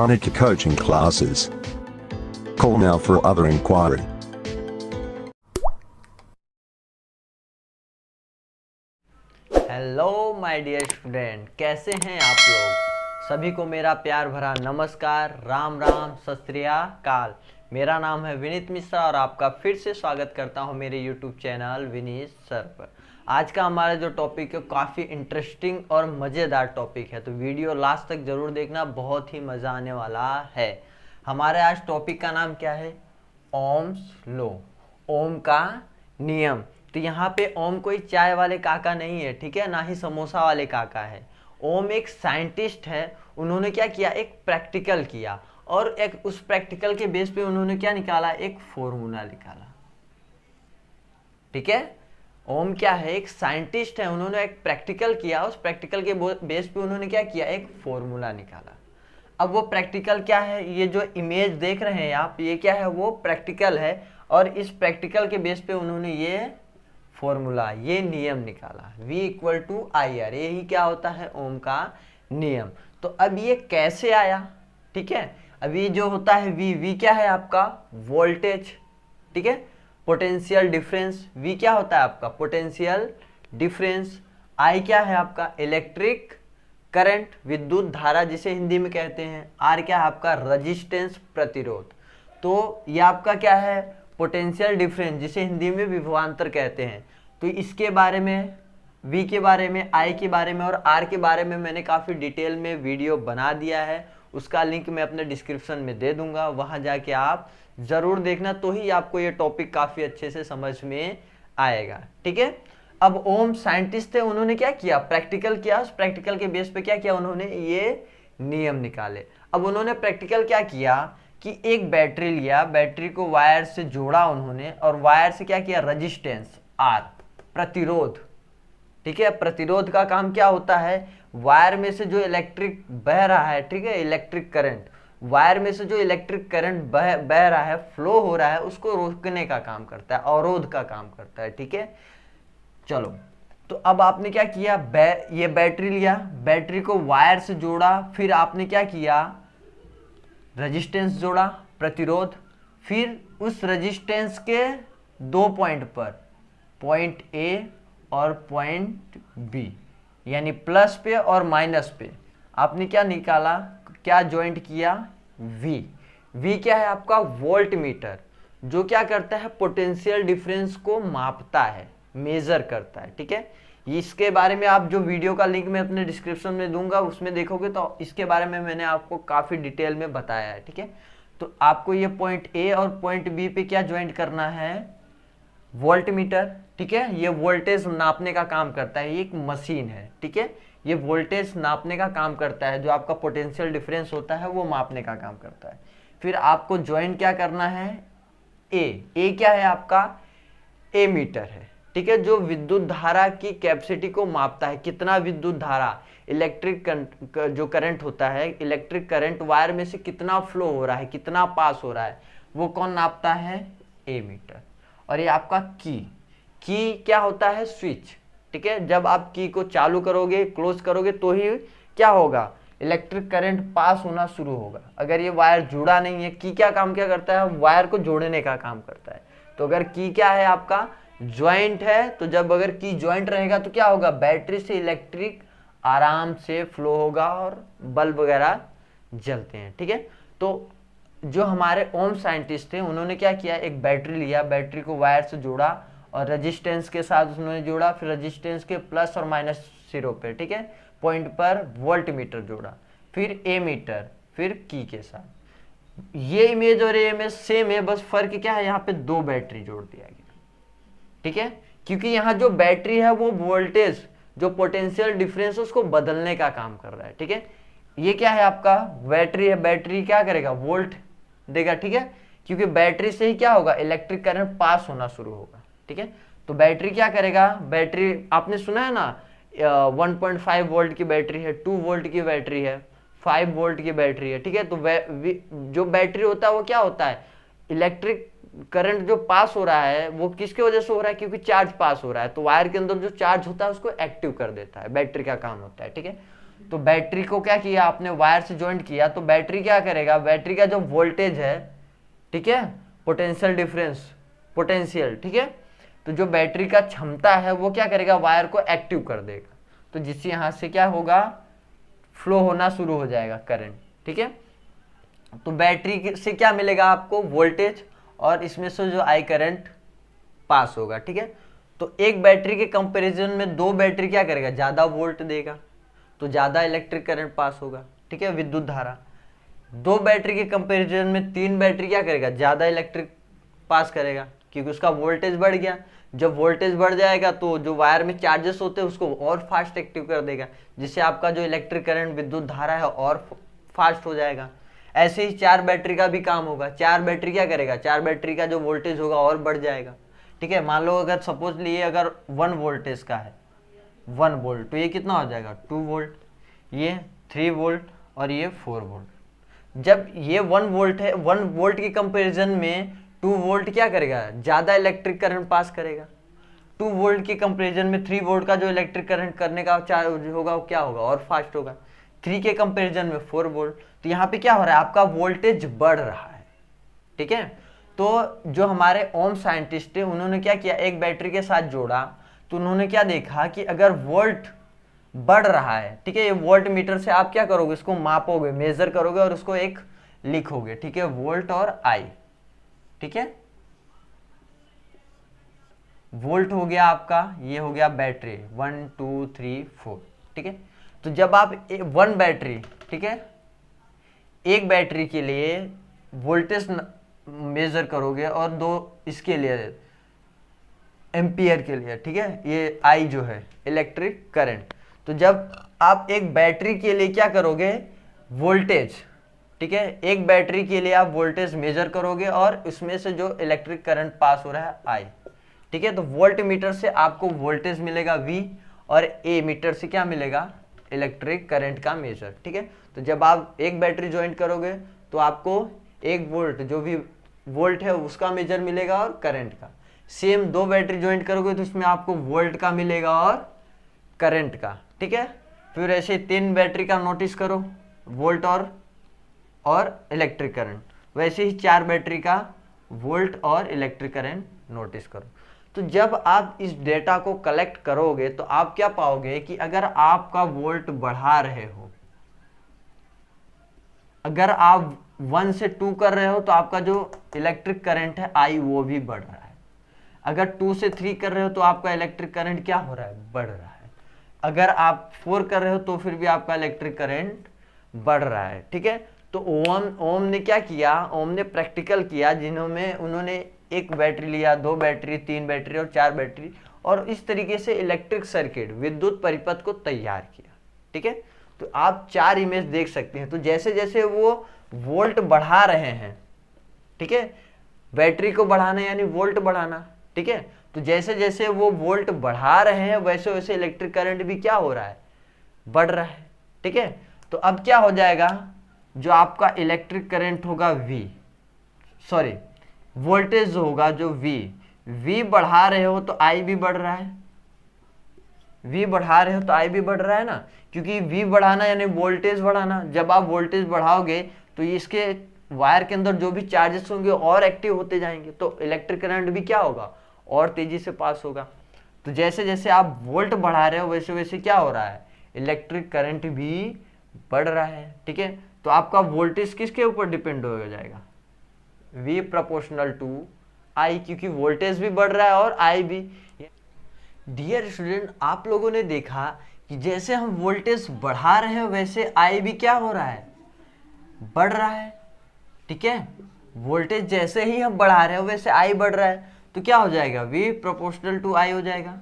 Monica coaching classes. Call now for other inquiry. Hello my dear student, कैसे हैं आप लोग। सभी को मेरा प्यार भरा नमस्कार, राम राम, सत श्री अकाल। मेरा नाम है विनीत मिश्रा और आपका फिर से स्वागत करता हूं मेरे यूट्यूब चैनल विनीत सर पर। आज का हमारा जो टॉपिक है काफ़ी इंटरेस्टिंग और मज़ेदार टॉपिक है, तो वीडियो लास्ट तक ज़रूर देखना, बहुत ही मज़ा आने वाला है। हमारे आज टॉपिक का नाम क्या है? ओम्स लॉ, ओम का नियम। तो यहाँ पे ओम कोई चाय वाले काका नहीं है, ठीक है, ना ही समोसा वाले काका है। ओम एक साइंटिस्ट है। उन्होंने क्या किया? एक प्रैक्टिकल किया और एक उस प्रैक्टिकल के बेस पे उन्होंने क्या निकाला? एक फॉर्मूला निकाला। ठीक है, ओम क्या है? एक साइंटिस्ट है। उन्होंने एक प्रैक्टिकल किया, उस प्रैक्टिकल के बेस पे उन्होंने क्या किया? एक फॉर्मूला निकाला। अब वो प्रैक्टिकल क्या है? ये जो इमेज देख रहे हैं आप, ये क्या है? वो प्रैक्टिकल है और इस प्रैक्टिकल के बेस पे उन्होंने ये फॉर्मूला, ये नियम निकाला, V = IR। यही क्या होता है? ओम का नियम। तो अब ये कैसे आया? ठीक है, अभी जो होता है V क्या है आपका? वोल्टेज। ठीक है, पोटेंशियल डिफरेंस। V क्या होता है आपका? Potential difference. I क्या है आपका? इलेक्ट्रिक करंट, विद्युत धारा जिसे हिंदी में कहते हैं। R क्या है आपका? रजिस्टेंस, प्रतिरोध। तो ये आपका क्या है? पोटेंशियल डिफरेंस, जिसे हिंदी में विभवांतर कहते हैं। तो इसके बारे में, V के बारे में, I के बारे में और R के बारे में मैंने काफ़ी डिटेल में वीडियो बना दिया है। उसका लिंक मैं अपने डिस्क्रिप्शन में दे दूंगा, वहाँ जाके आप ज़रूर देखना, तो ही आपको ये टॉपिक काफ़ी अच्छे से समझ में आएगा। ठीक है, अब ओम साइंटिस्ट थे, उन्होंने क्या किया? प्रैक्टिकल किया। उस प्रैक्टिकल के बेस पे क्या किया? उन्होंने ये नियम निकाले। अब उन्होंने प्रैक्टिकल क्या किया कि एक बैटरी लिया, बैटरी को वायर से जोड़ा उन्होंने और वायर से क्या किया? रजिस्टेंस R, प्रतिरोध। ठीक है, प्रतिरोध का काम क्या होता है? वायर में से जो इलेक्ट्रिक बह रहा है, ठीक है, इलेक्ट्रिक करंट, वायर में से जो इलेक्ट्रिक करंट बह रहा है, फ्लो हो रहा है, उसको रोकने का काम करता है, अवरोध का काम करता है। ठीक है, चलो, तो अब आपने क्या किया? ये बैटरी लिया, बैटरी को वायर से जोड़ा, फिर आपने क्या किया? रेजिस्टेंस जोड़ा, प्रतिरोध। फिर उस रेजिस्टेंस के दो पॉइंट पर, पॉइंट A और पॉइंट B, यानी प्लस पे और माइनस पे आपने क्या निकाला? क्या ज्वाइंट किया? V क्या है आपका? वोल्ट मीटर, जो क्या करता है? पोटेंशियल डिफरेंस को मापता है, मेजर करता है। ठीक है, इसके बारे में आप जो वीडियो का लिंक मैं अपने डिस्क्रिप्शन में दूंगा, उसमें देखोगे तो इसके बारे में मैंने आपको काफ़ी डिटेल में बताया है। ठीक है, तो आपको ये पॉइंट A और पॉइंट B पे क्या ज्वाइंट करना है? Volt meter. ठीक है, ये वोल्टेज नापने का काम करता है, ये एक मशीन है। ठीक है, ये वोल्टेज नापने का काम करता है, जो आपका पोटेंशियल डिफरेंस होता है वो मापने का काम करता है। फिर आपको ज्वाइंट क्या करना है? A क्या है आपका? A मीटर है। ठीक है, जो विद्युत धारा की कैपेसिटी को मापता है, कितना विद्युत धारा, इलेक्ट्रिक जो करंट होता है, इलेक्ट्रिक करंट वायर में से कितना फ्लो हो रहा है, कितना पास हो रहा है, वो कौन नापता है? A meter. और ये आपका की क्या होता है? स्विच। ठीक है, जब आप की को चालू करोगे, क्लोज करोगे, तो ही क्या होगा? इलेक्ट्रिक करंट पास होना शुरू होगा। अगर ये वायर जुड़ा नहीं है, की क्या काम क्या करता है? वायर को जोड़ने का काम करता है। तो अगर की क्या है आपका? ज्वाइंट है, तो जब अगर की ज्वाइंट रहेगा तो क्या होगा? बैटरी से इलेक्ट्रिक आराम से फ्लो होगा और बल्ब वगैरह जलते हैं। ठीक है, तो जो हमारे ओम साइंटिस्ट थे, उन्होंने क्या किया? एक बैटरी लिया, बैटरी को वायर से जोड़ा और रेजिस्टेंस के साथ उन्होंने जोड़ा, फिर रेजिस्टेंस के प्लस और माइनस सिरों पे, ठीक है, पॉइंट पर वोल्ट मीटर जोड़ा, फिर A मीटर, फिर की के साथ। ये इमेज और ये इमेज सेम है, बस फर्क क्या है? यहाँ पे दो बैटरी जोड़ दिया गया। ठीक है, क्योंकि यहाँ जो बैटरी है वो वोल्टेज, जो पोटेंशियल डिफरेंस उसको बदलने का काम कर रहा है। ठीक है, ये क्या है आपका? बैटरी है, बैटरी क्या करेगा? वोल्ट देगा। ठीक है, क्योंकि बैटरी से ही क्या होगा? इलेक्ट्रिक करंट पास होना शुरू होगा। ठीक है, तो बैटरी क्या करेगा? बैटरी आपने सुना है ना, 1.5 वोल्ट की बैटरी है, 2 वोल्ट की बैटरी है, 5 वोल्ट की बैटरी है। ठीक है, तो जो बैटरी होता है वो क्या होता है? इलेक्ट्रिक करंट जो पास हो रहा है वो किसके वजह से हो रहा है? क्योंकि चार्ज पास हो रहा है, तो वायर के अंदर जो चार्ज होता है उसको एक्टिव कर देता है, बैटरी का काम होता है। ठीक है, तो बैटरी को क्या किया आपने, वायर से ज्वाइंट किया, तो बैटरी क्या करेगा, बैटरी का जो वोल्टेज है, ठीक है, पोटेंशियल डिफरेंस, पोटेंशियल, ठीक है, तो जो बैटरी का क्षमता है वो क्या करेगा, वायर को एक्टिव कर देगा, तो जिससे यहाँ से क्या होगा, फ्लो होना शुरू हो जाएगा करंट, ठीक है। तो बैटरी से क्या मिलेगा आपको, वोल्टेज, और इसमें से जो आई करंट पास होगा, ठीक है। तो एक बैटरी के कंपैरिजन में दो बैटरी क्या करेगा, ज़्यादा वोल्ट देगा, तो ज़्यादा इलेक्ट्रिक करंट पास होगा, ठीक है, विद्युत धारा। दो बैटरी के कंपैरिजन में तीन बैटरी क्या करेगा, ज़्यादा इलेक्ट्रिक पास करेगा, क्योंकि उसका वोल्टेज बढ़ गया। जब वोल्टेज बढ़ जाएगा तो जो वायर में चार्जेस होते हैं उसको और फास्ट एक्टिव कर देगा, जिससे आपका जो इलेक्ट्रिक करंट, विद्युत धारा है और फास्ट हो जाएगा। ऐसे ही चार बैटरी का भी काम होगा, चार बैटरी क्या करेगा, चार बैटरी का जो वोल्टेज होगा और बढ़ जाएगा, ठीक है। मान लो अगर सपोज लिए अगर 1 वोल्टेज का है, 1 वोल्ट, तो ये कितना हो जाएगा, 2 वोल्ट, ये 3 वोल्ट और ये 4 वोल्ट। जब ये 1 वोल्ट है, 1 वोल्ट की कंपैरिजन में 2 वोल्ट क्या करेगा, ज़्यादा इलेक्ट्रिक करंट पास करेगा। 2 वोल्ट की कंपैरिजन में 3 वोल्ट का जो इलेक्ट्रिक करंट करने का चार्ज होगा वो क्या होगा, और फास्ट होगा। 3 के कंपैरिजन में 4 वोल्ट, तो यहाँ पे क्या हो रहा है, आपका वोल्टेज बढ़ रहा है, ठीक है। तो जो हमारे ओम साइंटिस्ट है उन्होंने क्या किया, एक बैटरी के साथ जोड़ा, तो उन्होंने क्या देखा कि अगर वोल्ट बढ़ रहा है, ठीक है, ये वोल्ट मीटर से आप क्या करोगे, इसको मापोगे, मेजर करोगे और उसको एक लिखोगे, ठीक है, वोल्ट और आई, ठीक है। वोल्ट हो गया आपका, ये हो गया बैटरी 1 2 3 4, ठीक है। तो जब आप 1 बैटरी, ठीक है, एक बैटरी के लिए वोल्टेज मेजर करोगे और दो इसके लिए एम्पियर के लिए, ठीक है, ये आई जो है इलेक्ट्रिक करंट। तो जब आप एक बैटरी के लिए क्या करोगे, वोल्टेज, ठीक है, एक बैटरी के लिए आप वोल्टेज मेजर करोगे और उसमें से जो इलेक्ट्रिक करंट पास हो रहा है आई, ठीक है। तो वोल्ट मीटर से आपको वोल्टेज मिलेगा V और ए मीटर से क्या मिलेगा, इलेक्ट्रिक करंट का मेजर, ठीक है। तो जब आप एक बैटरी ज्वाइंट करोगे तो आपको 1 वोल्ट जो भी वोल्ट है उसका मेजर मिलेगा और करंट का। सेम 2 बैटरी ज्वाइंट करोगे तो इसमें आपको वोल्ट का मिलेगा और करंट का, ठीक है। फिर ऐसे 3 बैटरी का नोटिस करो, वोल्ट और इलेक्ट्रिक करंट। वैसे ही 4 बैटरी का वोल्ट और इलेक्ट्रिक करंट नोटिस करो। तो जब आप इस डेटा को कलेक्ट करोगे तो आप क्या पाओगे कि अगर आपका वोल्ट बढ़ा रहे हो, अगर आप 1 से 2 कर रहे हो तो आपका जो इलेक्ट्रिक करंट है आई वो भी बढ़ रहा है। अगर 2 से 3 कर रहे हो तो आपका इलेक्ट्रिक करंट क्या हो रहा है, बढ़ रहा है। अगर आप 4 कर रहे हो तो फिर भी आपका इलेक्ट्रिक करंट बढ़ रहा है, ठीक है। तो ओम ने क्या किया, ओम ने प्रैक्टिकल किया, जिन्होंने उन्होंने एक बैटरी लिया, 2 बैटरी, 3 बैटरी और 4 बैटरी, और इस तरीके से इलेक्ट्रिक सर्किट, विद्युत परिपथ को तैयार किया, ठीक है। तो आप 4 इमेज देख सकते हैं। तो जैसे जैसे वो वोल्ट बढ़ा रहे हैं, ठीक है, बैटरी को बढ़ाना यानी वोल्ट बढ़ाना, ठीक है। तो जैसे जैसे वो वोल्ट बढ़ा रहे हैं वैसे वैसे इलेक्ट्रिक करंट भी क्या हो रहा है, बढ़ रहा है, ठीक है। तो अब क्या हो जाएगा, जो आपका इलेक्ट्रिक करंट होगा वोल्टेज जो होगा जो V बढ़ा रहे हो तो I भी बढ़ रहा है, V बढ़ा रहे हो तो I भी बढ़ रहा है ना, क्योंकि V बढ़ाना यानी वोल्टेज बढ़ाना। जब आप वोल्टेज बढ़ाओगे तो इसके वायर के अंदर जो भी चार्जेस होंगे और एक्टिव होते जाएंगे, तो इलेक्ट्रिक करंट भी क्या होगा, और तेजी से पास होगा। तो जैसे जैसे आप वोल्ट बढ़ा रहे हो वैसे वैसे क्या हो रहा है, इलेक्ट्रिक करंट भी बढ़ रहा है, ठीक है। तो आपका वोल्टेज किसके ऊपर डिपेंड हो जाएगा, V प्रोपोर्शनल टू I, क्योंकि वोल्टेज भी बढ़ रहा है और I भी। डियर स्टूडेंट, आप लोगों ने देखा कि जैसे हम वोल्टेज बढ़ा रहे हैं वैसे I भी क्या हो रहा है, बढ़ रहा है, ठीक है। वोल्टेज जैसे ही हम बढ़ा रहे हैं वैसे I बढ़ रहा है, तो क्या हो जाएगा, V प्रोपोर्शनल टू I हो जाएगा।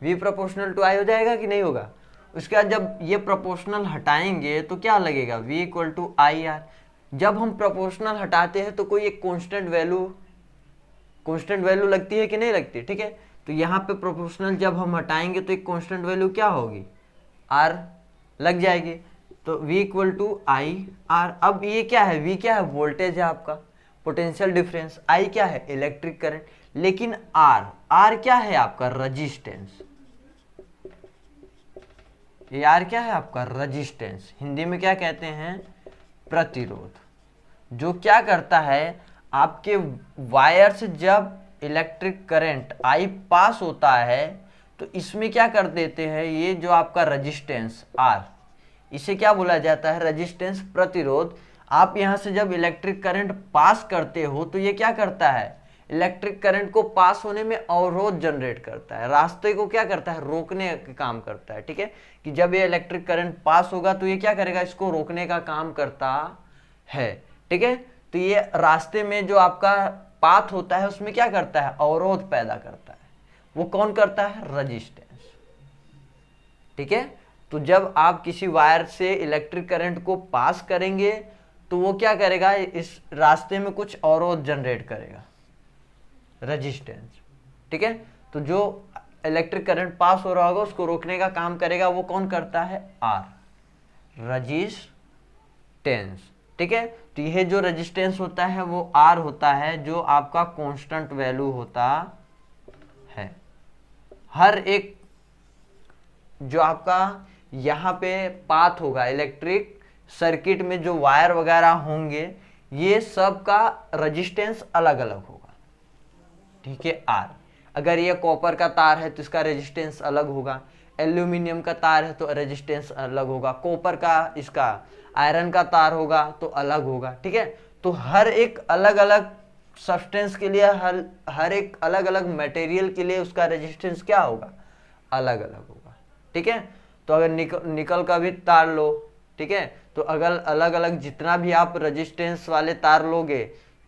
V प्रोपोर्शनल टू I हो जाएगा कि नहीं होगा। उसके बाद जब ये प्रोपोर्शनल हटाएंगे तो क्या लगेगा, V इक्वल टू IR। जब हम प्रोपोर्शनल हटाते हैं तो कोई एक कांस्टेंट वैल्यू लगती है कि नहीं लगती, ठीक है। तो यहाँ पे प्रोपोर्शनल जब हम हटाएंगे तो एक कांस्टेंट वैल्यू क्या होगी, R लग जाएगी। तो V इक्वल टू IR। अब ये क्या है, V क्या है, वोल्टेज है आपका, पोटेंशियल डिफरेंस, I क्या है, इलेक्ट्रिक करंट, लेकिन R क्या है आपका, रजिस्टेंस। ये आर क्या है आपका रजिस्टेंस, हिंदी में क्या कहते हैं, प्रतिरोध। जो क्या करता है, आपके वायर से जब इलेक्ट्रिक करंट आई पास होता है तो इसमें क्या कर देते हैं, ये जो आपका रजिस्टेंस आर, इसे क्या बोला जाता है, रजिस्टेंस, प्रतिरोध। आप यहाँ से जब इलेक्ट्रिक करंट पास करते हो तो ये क्या करता है, इलेक्ट्रिक करंट को पास होने में अवरोध जनरेट करता है, रास्ते को क्या करता है, रोकने का काम करता है। ठीक है, कि जब ये इलेक्ट्रिक करंट पास होगा तो ये क्या करेगा, इसको रोकने का काम करता है। ठीक है, तो ये रास्ते में जो आपका पाथ होता है उसमें क्या करता है, अवरोध पैदा करता है। वो कौन करता है, रजिस्टेंस। ठीक है, तो जब आप किसी वायर से इलेक्ट्रिक करंट को पास करेंगे तो वो क्या करेगा, इस रास्ते में कुछ अवरोध जनरेट करेगा, रजिस्टेंस। ठीक है, तो जो इलेक्ट्रिक करंट पास हो रहा होगा उसको रोकने का काम करेगा, वो कौन करता है, आर, रजिस्टेंस। ठीक है, तो यह जो रजिस्टेंस होता है वो आर होता है, जो आपका कांस्टेंट वैल्यू होता है। हर एक जो आपका यहाँ पे पाथ होगा इलेक्ट्रिक सर्किट में, जो वायर वगैरह होंगे, ये सब का रजिस्टेंस अलग अलग होगा। ठीक है, आर। अगर ये कॉपर का तार है तो इसका रेजिस्टेंस अलग होगा, एल्यूमिनियम का तार है तो रेजिस्टेंस अलग होगा, कॉपर का, इसका आयरन का तार होगा तो अलग होगा। ठीक है, तो हर एक अलग अलग सब्सटेंस के लिए, हर एक अलग अलग मटेरियल के लिए उसका रेजिस्टेंस क्या होगा, अलग अलग होगा। ठीक है, तो अगर निकल का भी तार लो, ठीक है, तो अगर अलग अलग जितना भी आप रेजिस्टेंस वाले तार लोगे,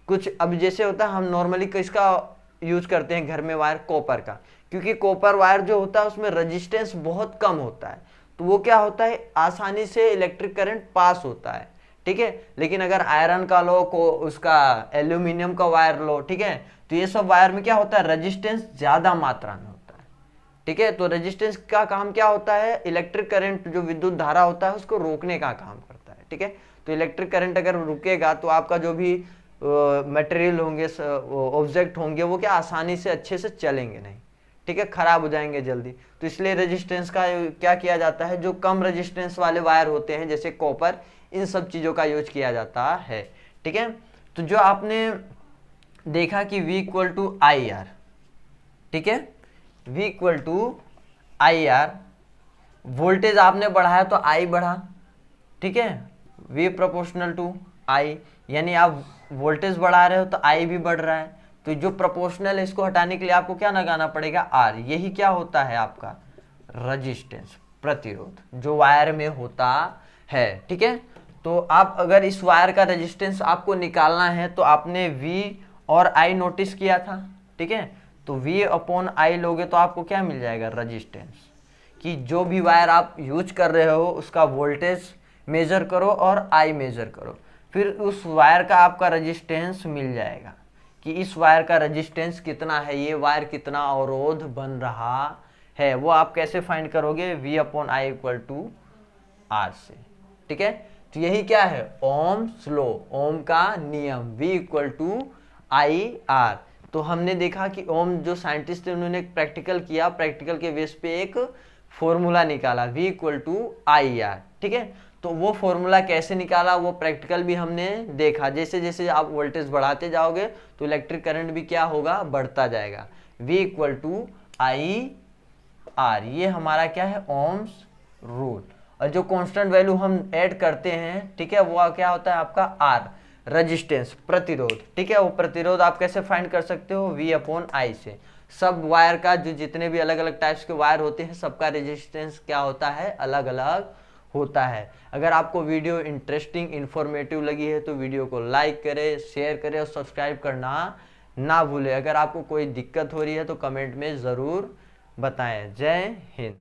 कुछ अब जैसे होता है, हम नॉर्मली किसका यूज करते हैं घर में वायर, कॉपर का, क्योंकि कॉपर वायर जो होता है उसमें रेजिस्टेंस बहुत कम होता है, तो वो क्या होता है, आसानी से इलेक्ट्रिक करंट पास होता है। ठीक है, लेकिन अगर आयरन का लो, को उसका एल्यूमिनियम का वायर लो, ठीक है, तो ये सब वायर में क्या होता है, रेजिस्टेंस ज्यादा मात्रा में होता है। ठीक है, तो रेजिस्टेंस का काम क्या होता है, इलेक्ट्रिक करंट जो विद्युत धारा होता है उसको रोकने का काम करता है। ठीक है, तो इलेक्ट्रिक करंट अगर रुकेगा तो आपका जो भी मटेरियल होंगे, ऑब्जेक्ट होंगे, वो क्या आसानी से अच्छे से चलेंगे नहीं। ठीक है, खराब हो जाएंगे जल्दी। तो इसलिए रेजिस्टेंस का क्या किया जाता है, जो कम रेजिस्टेंस वाले वायर होते हैं जैसे कॉपर, इन सब चीजों का यूज किया जाता है। ठीक है, तो जो आपने देखा कि V equal to I R, ठीक है, V equal to I R, voltage आपने बढ़ाया तो I बढ़ा। ठीक है, V प्रोपोर्शनल टू I, यानी आप वोल्टेज बढ़ा रहे हो तो I भी बढ़ रहा है। तो जो प्रोपोर्शनल है इसको हटाने के लिए आपको क्या लगाना पड़ेगा, R। यही क्या होता है आपका रेजिस्टेंस, प्रतिरोध, जो वायर में होता है। ठीक है, तो आप अगर इस वायर का रेजिस्टेंस आपको निकालना है तो आपने V और I नोटिस किया था। ठीक है, तो V अपॉन I लोगे तो आपको क्या मिल जाएगा, रेजिस्टेंस। कि जो भी वायर आप यूज कर रहे हो उसका वोल्टेज मेजर करो और I मेजर करो, फिर उस वायर का आपका रेजिस्टेंस मिल जाएगा कि इस वायर का रेजिस्टेंस कितना है, ये वायर कितना अवरोध बन रहा है। वो आप कैसे फाइंड करोगे, V अपॉन I इक्वल टू R से। ठीक है, तो यही क्या है, ओम्स लॉ, ओम का नियम, V equal to I R. तो हमने देखा कि ओम जो साइंटिस्ट थे उन्होंने एक प्रैक्टिकल किया, प्रैक्टिकल के बेस पे एक फॉर्मूला निकाला, V equal to I R. ठीक है, तो वो फॉर्मूला कैसे निकाला वो प्रैक्टिकल भी हमने देखा। जैसे जैसे आप वोल्टेज बढ़ाते जाओगे तो इलेक्ट्रिक करंट भी क्या होगा, बढ़ता जाएगा। V equal to I R, ये हमारा क्या है, ओम्स रूल। और जो कांस्टेंट वैल्यू हम ऐड करते हैं, ठीक है, वो क्या होता है आपका आर, रेजिस्टेंस, प्रतिरोध। ठीक है, वो प्रतिरोध आप कैसे फाइंड कर सकते हो, V अपॉन आई से। सब वायर का जो जितने भी अलग अलग टाइप्स के वायर होते हैं सबका रेजिस्टेंस क्या होता है, अलग अलग होता है। अगर आपको वीडियो इंटरेस्टिंग, इंफॉर्मेटिव लगी है तो वीडियो को लाइक करें, शेयर करें और सब्सक्राइब करना ना भूलें। अगर आपको कोई दिक्कत हो रही है तो कमेंट में ज़रूर बताएं। जय हिंद।